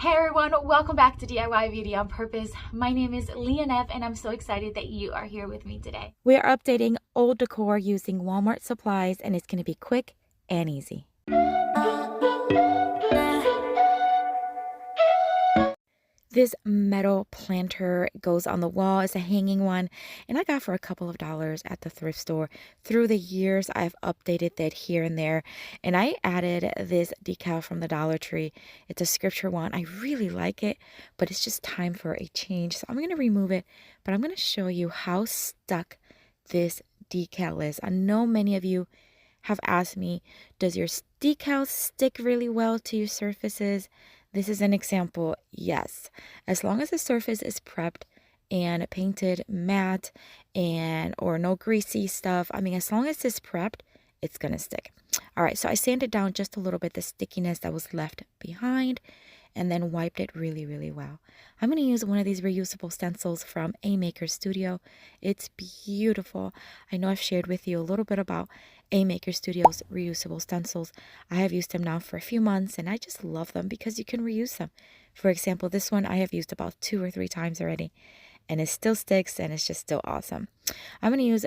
Hey everyone, welcome back to DIY Beauty on Purpose. My name is Leonette and I'm so excited that you are here with me today. We are updating old decor using Walmart supplies, and it's going to be quick and easy. This metal planter goes on the wall. It's a hanging one, and I got for a couple of dollars at the thrift store. Through the years, I've updated that here and there, and I added this decal from the Dollar Tree. It's a scripture one. I really like it, but it's just time for a change. So I'm going to remove it, but I'm going to show you how stuck this decal is. I know many of you have asked me, does your decal stick really well to your surfaces? This is an example. Yes, as long as the surface is prepped and painted matte or no greasy stuff. I mean, as long as it's prepped, it's gonna stick. All right, so I sanded down just a little bit the stickiness that was left behind and then wiped it really, really well. I'm going to use one of these reusable stencils from A Maker Studio. It's beautiful. I know I've shared with you a little bit about A Maker Studio's reusable stencils. I have used them now for a few months and I just love them because you can reuse them. For example, this one I have used about 2 or 3 times already, and it still sticks and it's just still awesome. I'm going to use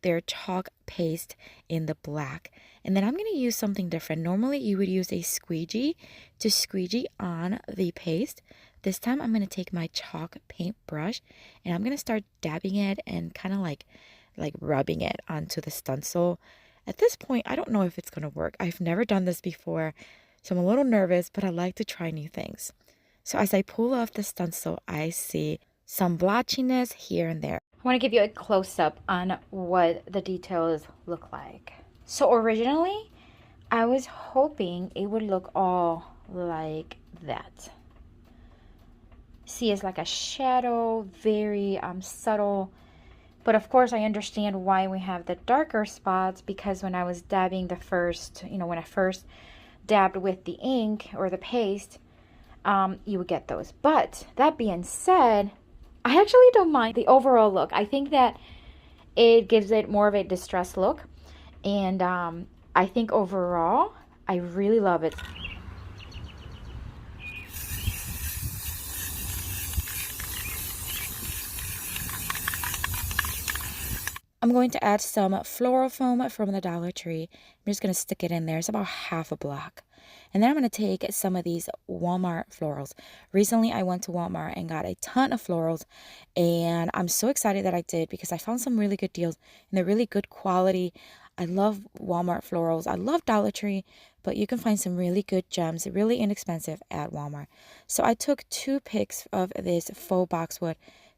their chalk paste in the black, and then I'm going to use something different. Normally you would use a squeegee to squeegee on the paste. This time I'm going to take my chalk paint brush and I'm going to start dabbing it and kind of like rubbing it onto the stencil. At this point, I don't know if it's going to work. I've never done this before, so I'm a little nervous, but I like to try new things. So as I pull off the stencil, I see some blotchiness here and there. I want to give you a close-up on what the details look like. So originally, I was hoping it would look all like that. See, it's like a shadow, very subtle. But of course, I understand why we have the darker spots, because when I was dabbing the first, when I first dabbed with the ink or the paste, you would get those. But that being said, I actually don't mind the overall look. I think that it gives it more of a distressed look. And I think overall, I really love it. I'm going to add some floral foam from the Dollar Tree. I'm just going to stick it in there. It's about half a block. And then I'm going to take some of these Walmart florals. Recently, I went to Walmart and got a ton of florals. And I'm so excited that I did because I found some really good deals and they're really good quality. I love Walmart florals. I love Dollar Tree, but you can find some really good gems, really inexpensive at Walmart. So I took 2 picks of this faux boxwood,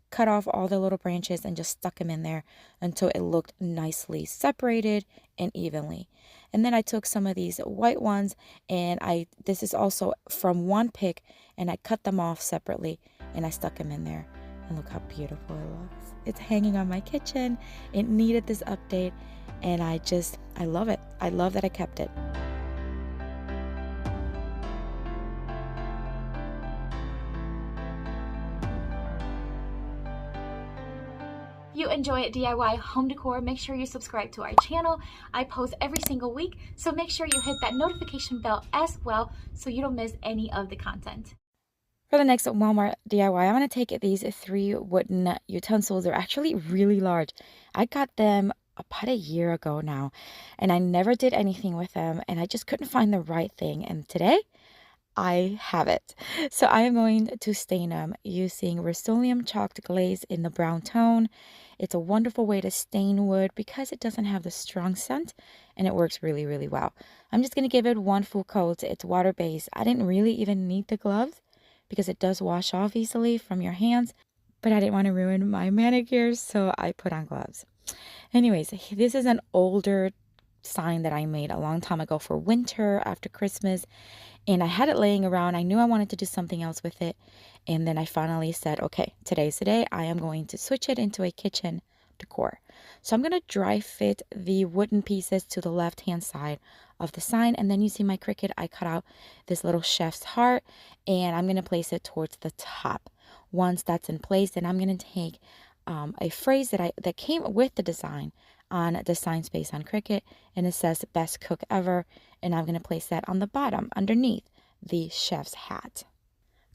cut off all the little branches and just stuck them in there until it looked nicely separated and evenly. And then I took some of these white ones, and this is also from 1 pick, and I cut them off separately and I stuck them in there. And look how beautiful it looks. It's hanging on my kitchen. It needed this update, and I love it. I love that I kept it. If you enjoy DIY home decor, make sure you subscribe to our channel. I post every single week, so make sure you hit that notification bell as well so you don't miss any of the content. For the next Walmart DIY, I'm going to take these 3 wooden utensils. They're actually really large. I got them about a year ago now, and I never did anything with them, and I just couldn't find the right thing. And today, I have it. So I am going to stain them using Vermilion chalked glaze in the brown tone. It's a wonderful way to stain wood because it doesn't have the strong scent, and it works really, really well. I'm just going to give it 1 full coat. It's water-based. I didn't really even need the gloves because it does wash off easily from your hands, but I didn't want to ruin my manicures, so I put on gloves. Anyways, this is an older sign that I made a long time ago for winter after Christmas, and I had it laying around. I knew I wanted to do something else with it, and then I finally said, okay, today's the day. I am going to switch it into a kitchen decor. So I'm going to dry fit the wooden pieces to the left hand side of the sign, and then using my Cricut, I cut out this little chef's heart, and I'm going to place it towards the top. Once that's in place, then I'm going to take a phrase that came with the design on Design Space on Cricut, and it says best cook ever, and I'm going to place that on the bottom underneath the chef's hat.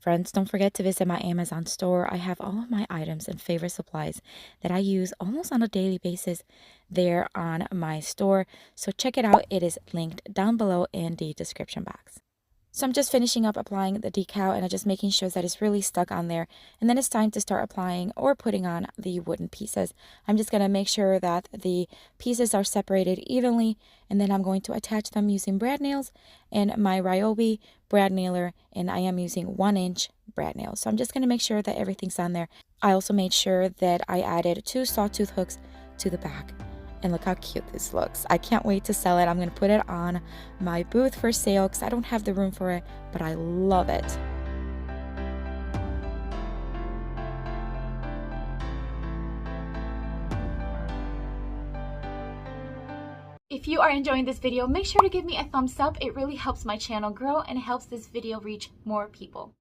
Friends, don't forget to visit my Amazon store. I have all of my items and favorite supplies that I use almost on a daily basis there on my store. So check it out. It is linked down below in the description box. So I'm just finishing up applying the decal, and I'm just making sure that it's really stuck on there. And then it's time to start applying or putting on the wooden pieces. I'm just going to make sure that the pieces are separated evenly, and then I'm going to attach them using brad nails and my Ryobi brad nailer, and I am using 1-inch brad nails. So I'm just going to make sure that everything's on there. I also made sure that I added 2 sawtooth hooks to the back. And look how cute this looks. I can't wait to sell it. I'm going to put it on my booth for sale because I don't have the room for it, but I love it. If you are enjoying this video, make sure to give me a thumbs up. It really helps my channel grow and helps this video reach more people.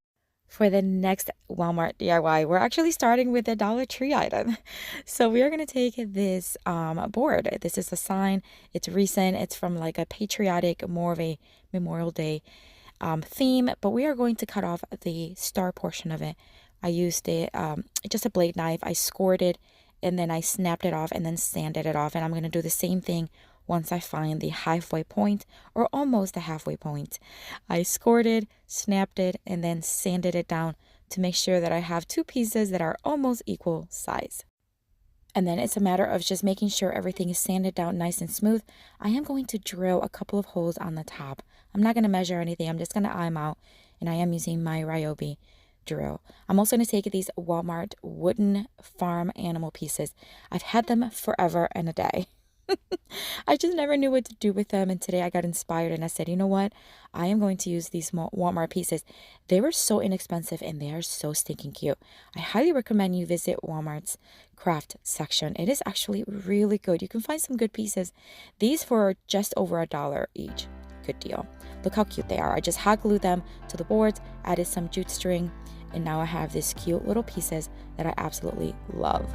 For the next Walmart DIY, we're actually starting with a Dollar Tree item. So we are going to take this board. This is a sign. It's recent. It's from like a patriotic, more of a Memorial Day theme, but we are going to cut off the star portion of it. I used just a blade knife. I scored it, and then I snapped it off and then sanded it off. And I'm going to do the same thing once I find the halfway point, or almost the halfway point. I scored it, snapped it, and then sanded it down to make sure that I have 2 pieces that are almost equal size. And then it's a matter of just making sure everything is sanded down nice and smooth. I am going to drill a couple of holes on the top. I'm not going to measure anything. I'm just going to eye them out, and I am using my Ryobi drill. I'm also going to take these Walmart wooden farm animal pieces. I've had them forever and a day. I just never knew what to do with them, and today I got inspired and I said, you know what, I am going to use these Walmart pieces. They were so inexpensive and they are so stinking cute. I highly recommend you visit Walmart's craft section. It is actually really good. You can find some good pieces. These for just over $1 each. Good deal. Look how cute they are. I just hot glued them to the boards, added some jute string, and now I have these cute little pieces that I absolutely love.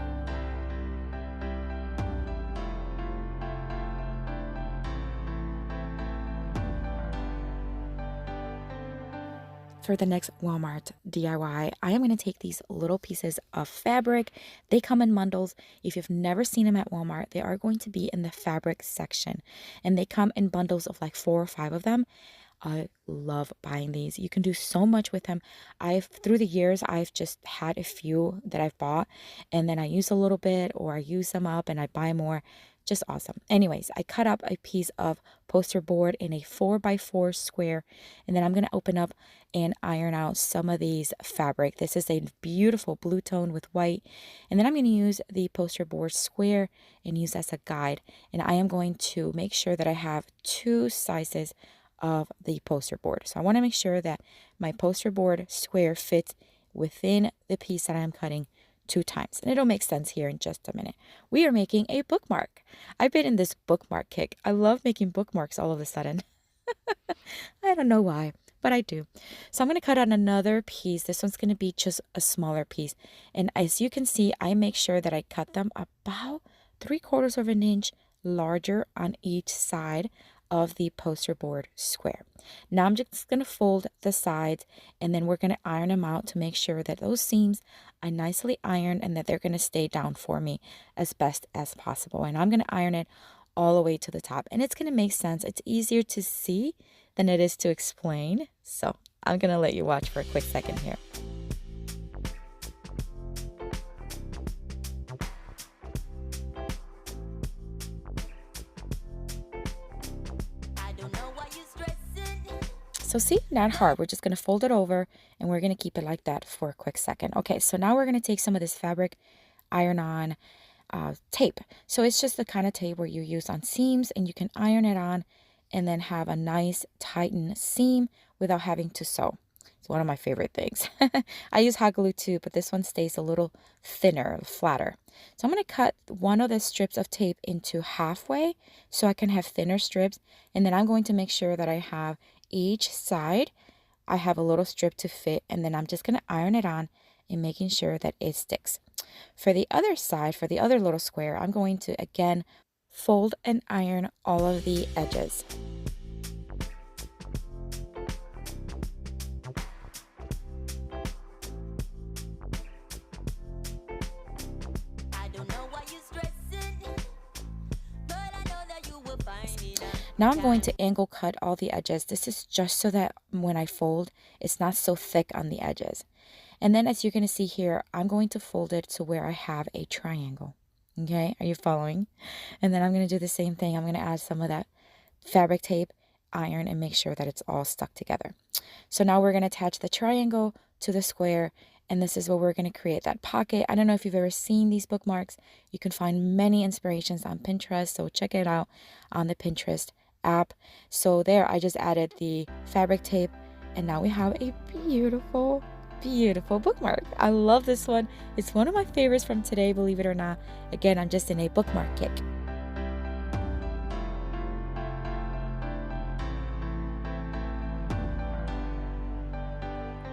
For the next Walmart DIY, I am going to take these little pieces of fabric. They come in bundles. If you've never seen them at Walmart, they are going to be in the fabric section. And they come in bundles of like 4 or 5 of them. I love buying these. You can do so much with them. Through the years, I've just had a few that I've bought, and then I use a little bit, or I use them up and I buy more. Just awesome. Anyways, I cut up a piece of poster board in a 4x4 square, and then I'm going to open up and iron out some of these fabric. This is a beautiful blue tone with white, and then I'm going to use the poster board square and use as a guide, and I am going to make sure that I have 2 sizes of the poster board. So I want to make sure that my poster board square fits within the piece that I'm cutting 2 times. And it'll make sense here in just a minute. We are making a bookmark. I've been in this bookmark kick. I love making bookmarks all of a sudden. I don't know why, but I do. So I'm going to cut out another piece. This one's going to be just a smaller piece. And as you can see, I make sure that I cut them about 3/4 of an inch larger on each side of the poster board square. Now I'm just going to fold the sides, and then we're going to iron them out to make sure that those seams are nicely ironed and that they're going to stay down for me as best as possible. And I'm going to iron it all the way to the top, and it's going to make sense. It's easier to see than it is to explain. So I'm going to let you watch for a quick second here. So see, not hard. We're just going to fold it over, and we're going to keep it like that for a quick second. Okay, so now we're going to take some of this fabric iron-on tape. So it's just the kind of tape where you use on seams, and you can iron it on and then have a nice tightened seam without having to sew. It's one of my favorite things. I use hot glue too, but this one stays a little thinner, flatter. So I'm going to cut one of the strips of tape into halfway so I can have thinner strips, and then I'm going to make sure that I have each side, I have a little strip to fit, and then I'm just going to iron it on and making sure that it sticks. For the other side, for the other little square, I'm going to again fold and iron all of the edges. Now I'm going to angle cut all the edges. This is just so that when I fold, it's not so thick on the edges. And then as you're going to see here, I'm going to fold it to where I have a triangle. Okay, are you following? And then I'm going to do the same thing. I'm going to add some of that fabric tape, iron, and make sure that it's all stuck together. So now we're going to attach the triangle to the square, and this is where we're going to create that pocket. I don't know if you've ever seen these bookmarks. You can find many inspirations on Pinterest, so check it out on the Pinterest app. So there, I just added the fabric tape, and now we have a beautiful bookmark. I love this one. It's one of my favorites from today, believe it or not. Again, I'm just in a bookmark kick.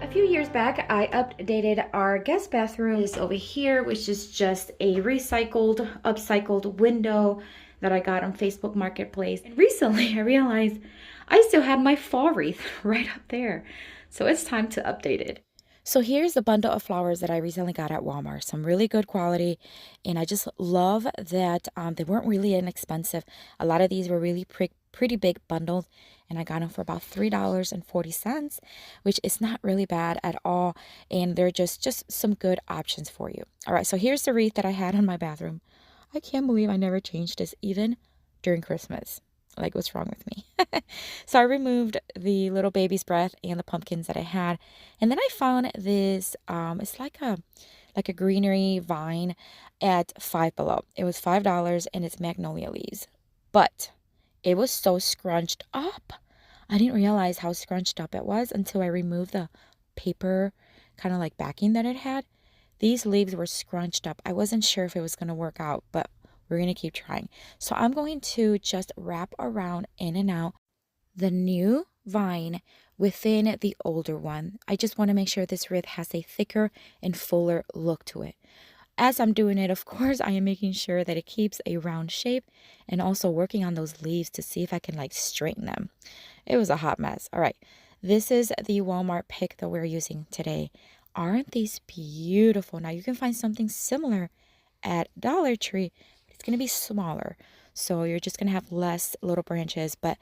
A few years back, I updated our guest bathroom. This over here, which is just a upcycled window that I got on Facebook Marketplace. And recently I realized I still had my fall wreath right up there. So it's time to update it. So here's the bundle of flowers that I recently got at Walmart. Some really good quality, and I just love that they weren't really inexpensive. A lot of these were really pretty big bundles, and I got them for about $3.40, which is not really bad at all, and they're just some good options for you. All right, so here's the wreath that I had in my bathroom. I can't believe I never changed this even during Christmas. Like, what's wrong with me? So I removed the little baby's breath and the pumpkins that I had, and then I found this it's like a greenery vine at Five Below. It was $5, and it's magnolia leaves, but it was so scrunched up. I didn't realize how scrunched up it was until I removed the paper kind of like backing that it had. These leaves were scrunched up. I wasn't sure if it was going to work out, but we're going to keep trying. So I'm going to just wrap around in and out the new vine within the older one. I just want to make sure this wreath has a thicker and fuller look to it. As I'm doing it, of course, I am making sure that it keeps a round shape, and also working on those leaves to see if I can like straighten them. It was a hot mess. All right, this is the Walmart pick that we're using today. Aren't these beautiful? Now you can find something similar at Dollar Tree. It's going to be smaller, so you're just going to have less little branches. But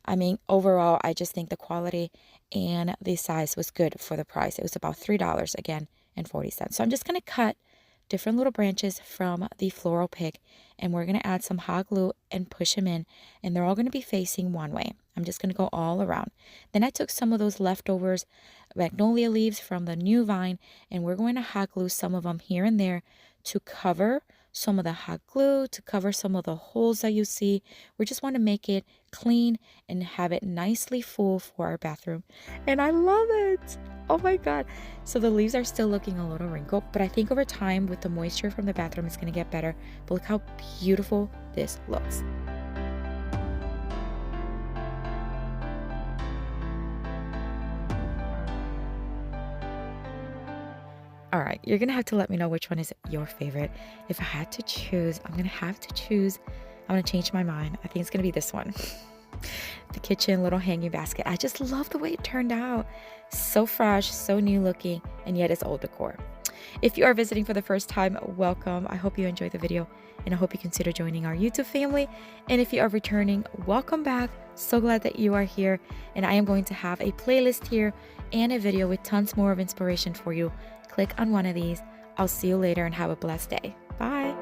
I mean, overall, I just think the quality and the size was good for the price. It was about $3 again and 40 cents. So I'm just going to cut different little branches from the floral pick, and we're going to add some hot glue and push them in, and they're all going to be facing one way. I'm just going to go all around. Then I took some of those leftovers magnolia leaves from the new vine, and we're going to hot glue some of them here and there to cover some of the hot glue, to cover some of the holes that you see. We just want to make it clean and have it nicely full for our bathroom. And I love it. Oh my God. So the leaves are still looking a little wrinkled, but I think over time with the moisture from the bathroom, it's going to get better. But look how beautiful this looks. All right, you're going to have to let me know which one is your favorite. If I had to choose, I'm going to change my mind. I think it's going to be this one. The kitchen little hanging basket. I just love the way it turned out. So fresh, so new looking, and yet it's old decor. If you are visiting for the first time, welcome. I hope you enjoyed the video, and I hope you consider joining our YouTube family. And if you are returning, welcome back. So glad that you are here. And I am going to have a playlist here and a video with tons more of inspiration for you. Click on one of these. I'll see you later and have a blessed day. Bye.